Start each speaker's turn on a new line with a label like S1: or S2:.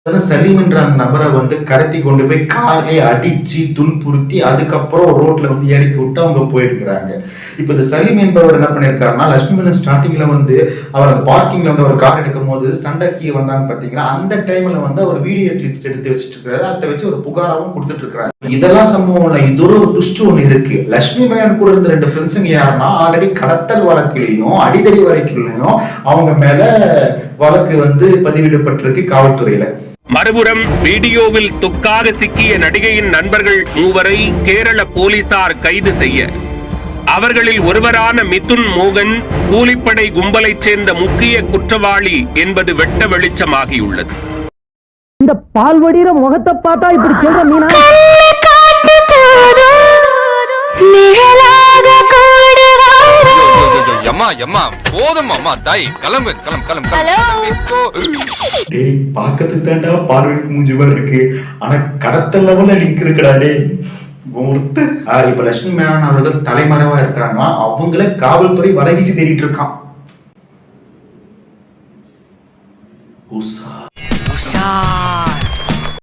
S1: சலீம் என்ற அந்த நபரை கடத்தி கொண்டு போய் கார்லயே அடிச்சு துன்புறுத்தி அதுக்கப்புறம் ரோட்ல இறக்கி விட்டு அவங்க போயிருக்கிறாங்க. இப்ப இந்த சலீம் என்பவர் என்ன பண்ணிருக்காருன்னா, லட்சுமி மேனன் ஸ்டார்டிங்ல அவர் அந்த பார்க்கிங்ல அவர் கார் எடுக்கும் போது சண்டைக்கு வந்தாங்க பாத்தீங்களா, அந்த டைம்ல அவர் வீடியோ கிளிப்ஸ் எடுத்து வச்சுட்டு இருக்காரு. அதை வச்சு ஒரு புகாராவும் கொடுத்துட்டு இருக்காரு. இதெல்லாம் சம்பவம் இல்ல, இதோட ஒரு ட்விஸ்ட் ஒண்ணு இருக்கு. லட்சுமி மேனன் கூட இருந்த 2 ஃப்ரெண்ட்ஸுங்க யாருன்னா, ஆல்ரெடி கடத்தல் வழக்கிலையும் அடிதடி வழக்கிலையும் அவங்க மேல வழக்கு பதிவிடப்பட்டிருக்கு காவல்துறையில.
S2: மறுபுறம் வீடியோவில் துக்காக சிக்கிய நடிகையின் நண்பர்கள் 3வரை கேரள போலீசார் கைது செய்ய, அவர்களில் ஒருவரான மிதுன் மோகன் கூலிப்படை கும்பலைச் சேர்ந்த முக்கிய குற்றவாளி என்பது வெட்ட வெளிச்சமாகியுள்ளது.
S3: இந்த பால்வடிற முகத்தை பார்த்தா இப்படி சொல்ற மீனா
S1: பாக்கிறதுக்கு தாண்டா பார்வைக்கு மூஞ்சி மாதிரி இருக்கு, ஆனா கடத்தல் லெவல்ல லிங்க் இருக்குடா டேய். இப்ப லட்சுமி மேனன் அவர்கள் தலைமறைவா இருக்காங்கன்னா, அவங்கள காவல்துறை வலைவீசி தேடிட்டு இருக்கான். உஷா